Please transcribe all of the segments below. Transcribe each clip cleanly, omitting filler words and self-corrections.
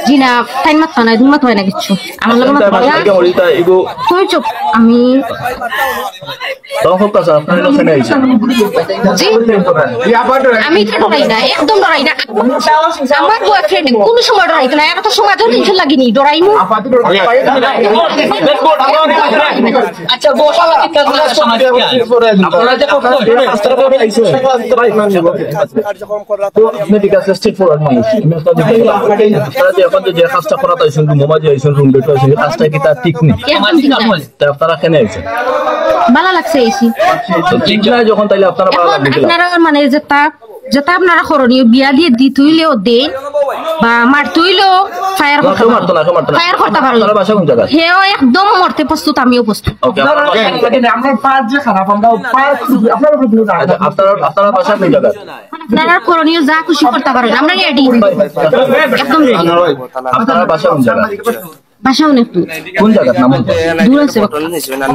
জি না টাইম মাত্র নাই দুই মাত্র হয় না কিছু আমার লগে মাত্র তুমি চুপ আমি আমি তো ডরাই না একদম ডরাই না আমার বয়ফ্রেন্ড কোন সময় ডরাইতো না এত সময় তো টেনশন লাগেনি ডরাইমু আচ্ছা বসালা আপনারা যে মেডিকেল স্টেট ফরওয়ার্ড মানুষ আপনারা যে এখন যে কাজটা করাতে আইছেন মোমাজি আইছেন রুম ডেট আইছেন কাজটা কি তা ঠিক নেই তা আপনারা কেন আইছেন ভালো লাগছে এসি তো ঠিক না যখন তাইলে আপনারা ভালো লাগবে আপনারা মানে যেটা আপনারা করণীয় বিয়া দিয়ে দি তুইলেও দেন বা মার তুইলেও ফায়ার করতে ফায়ার করতে পারো আপনারা বাসা কোন জায়গা হেও একদম মরতে প্রস্তুত আমিও প্রস্তুত ওকে আমরা পাঁচ যে খারাপ আমরা আপনারা বাসা কোন জায়গা আপনারা করণীয় যা খুশি করতে পারেন আমরা রেডি একদম রেডি আপনারা বাসা কোন জায়গা বাসা অনেক কোন জায়গার নাম দূর আছে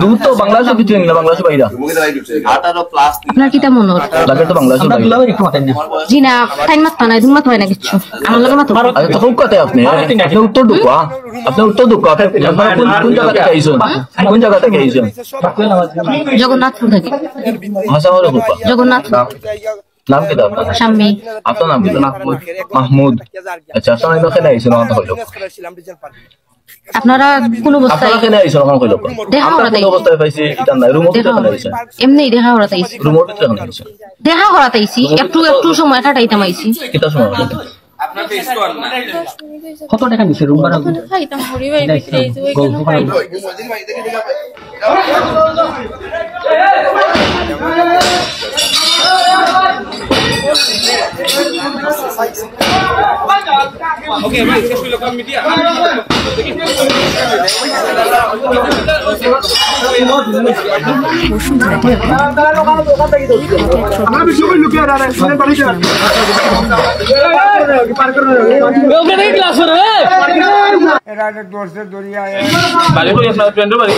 দূর তো বাংলাদেশের ভিতরে না বাংলাদেশের বাইরে আপনার কিটা মনে হয় লাগে তো বাংলাদেশের বাইরে জি না টাইম মাত্র নাই দুই মাত্র হয় না কিছু আমার লগে মাত্র আচ্ছা তো কোন আপনি উত্তর ঢুকা আপনি উত্তর ঢুকা আপনারা কোন জায়গা থেকে আইছেন কোন জায়গা থেকে আইছেন জগন্নাথপুর থেকে ভাষা হলো ঢুকা জগন্নাথপুর নাম কি আপনার শাম্মী আপনার নাম কি মাহমুদ আচ্ছা আপনারা এখানে আইছেন না হলো আপনারা কোন অবস্থায় আপনারা কেন আইছেন ওখানে কইলো আমরা কোন অবস্থায় পাইছি এটা না রুমে কেন আইছেন এমনি দেখা করাতে আইছি রুমে কেন আইছেন দেখা করাতে আইছি একটু সময় কাটাইতাম আইছি কিটা সময় আপনার ফেস কর না কত টাকা নিছে রুম ভাড়া খাইতাম হরি ভাই বিক্রি তো ওইখানে খাই ওকে ভাই শেষ হলো কম মিডিয়া আমরা বিষয় লুকিয়ে রাখা মানে বাড়ি যা পার করে ওখানে ক্লাস করে এরা দোস্তের দরিয়া বাড়ি কই আপনার ফ্রেন্ড বাড়ি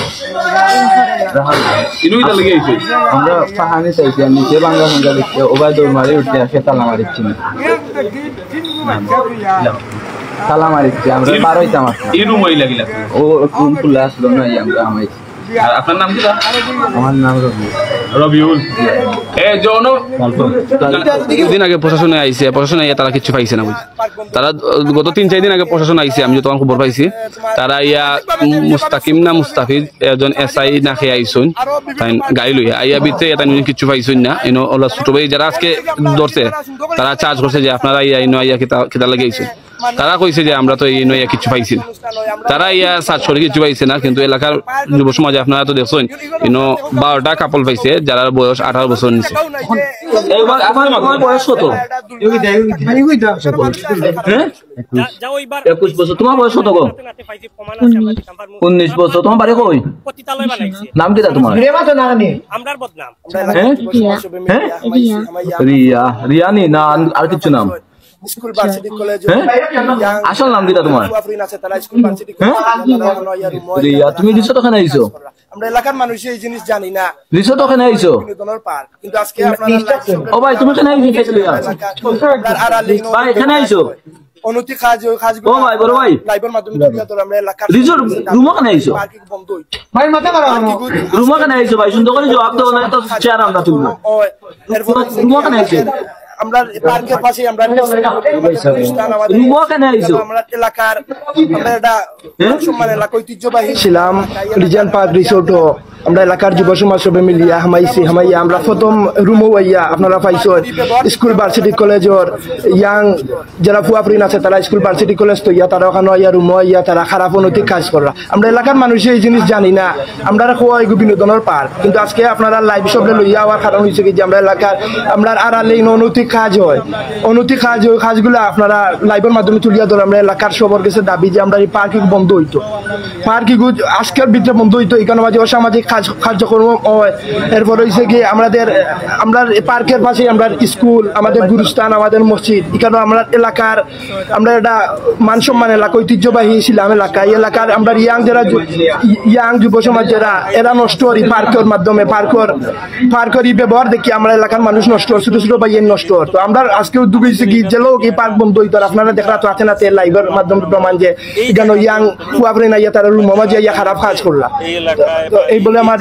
ইনুই তো লাগে আইছে আমরা পাহানি চাইছি নিচে বাংলা মঞ্জা দেখতে ওবাই দৌড় মারি উঠতে আসে তালা মারিচ্ছি না তালা মারিচ্ছি আমরা পার হইতাম এই রুম ওই লাগিলা ও রুম খুলে আসলো না আমরা আমাইছি আর আপনার নাম কি আমার নাম রবিউল এ জনো দিন আগে প্রশাসনে আইছে প্রশাসনে তারা কিছু পাইছে না বুঝি তারা গত 3-4 দিন আগে প্রশাসন আইছে আমি যত খবর পাইছি তারা ইয়া মুস্তাকিম না মুস্তাফিজ একজন এসআই না খেয়ে আইছুন তাই গাড়ি লইয়া আইয়া বিতে এটা কিছু পাইছুন না এনো ওলা ছোট ভাই যারা আজকে ধরছে তারা চার্জ করছে যে আপনারা ইয়া ইনো আইয়া কিতা লাগাইছেন তারা কইছে যে আমরা তো এই নয়া কিছু পাইছি না তারা ইয়া সার্চ করে কিছু পাইছে না কিন্তু এলাকার যুব সমাজে আপনারা তো দেখছেন ইনো 12টা কাপল পাইছে যারা বয়স 18 বছর নিচে আমার বয়স কত 21 বছর তোমার বয়স কত গো 19 বছর তোমার বাড়ি কই নাম কি তোমার রিয়া রিয়ানি না আর কিছু নাম স্কুল ভার্সিটি কলেজ আসল নাম কি তোমার রিয়া তুমি রিসোর্ট ওখানে আইছো আমরা এলাকার মানুষ এই জিনিস জানি না রিসোর্ট ওখানে আইছো কিন্তু আজকে আপনারা ও ভাই তুমি কেন আইছো ভাই এখানে আইছো অনুতি কাজ ও ভাই বড় ভাই লাইভের মাধ্যমে তুলে আমরা এলাকার রিসোর্ট রুম ওখানে আইছো পার্কিং বন্ধ হইছে ভাই মাথা মারা রুম ওখানে আইছো ভাই সুন্দর করে জবাব দাও না তো চেয়ার আমরা তুলবো রুম ওখানে আইছো আমরা পার্কের পাশে আমরা আমরা এলাকার আমরা এটা সম্মান এলাকা ঐতিহ্যবাহী ছিলাম রিজান পার্ক রিসোর্টও আমরা এলাকার যুব সমাজ সবে মিলিয়া হামাইয়া আমরা প্রথম রুমও আইয়া আপনারা পাইছো স্কুল ভার্সিটি কলেজের ইয়াং যারা ফুয়াফরিন আছে তারা স্কুল ভার্সিটি কলেজ তো ইয়া তারা ওখানে ইয়া রুমও ইয়া তারা খারাপ অনৈতিক কাজ করা আমরা এলাকার মানুষ এই জিনিস জানি না আমরা খোয়া বিনোদনের পার্ক কিন্তু আজকে আপনারা লাইভ সবলে লইয়া হওয়ার কারণ হয়েছে কি যে আমরা এলাকার আমরা আড়ালে অনৈতিক কাজ হয় অনৈতিক কাজগুলো আপনারা লাইভের মাধ্যমে তুলিয়া ধরে আমরা এলাকার সবার কাছে দাবি যে আমরা এই পার্কিং বন্ধ হইতো পার্কিং আজকের ভিতরে বন্ধ হইতো এখানে মাঝে অসামাজিক কার্যক্রম হয় এরপর হয়েছে কি আমাদের আমরা পার্কের পাশে আমরা স্কুল আমাদের গুরুস্থান আমাদের মসজিদ এখানে আমরা এলাকার আমরা এটা মান সম্মান এলাকা ঐতিহ্যবাহী ছিলাম এলাকা এই এলাকার আমরা ইয়াং যুব সমাজ যারা এরা নষ্ট করি পার্কের মাধ্যমে পার্কের ব্যবহার দেখি আমরা এলাকার মানুষ নষ্ট ছোট ছোট ভাইয়ের নষ্ট সুন্দর। তো আমরা আজকে উদ্যোগ হয়েছে কি যে লোক এই পার্ক বন্ধ হইতো, আপনারা দেখা তো আছে না লাইভের মাধ্যমে প্রমাণ যে এখানে ইয়াং ফুয়াফরে না ইয়া তারা রুম মাঝে ইয়া খারাপ কাজ করলা। তো এই বলে আমার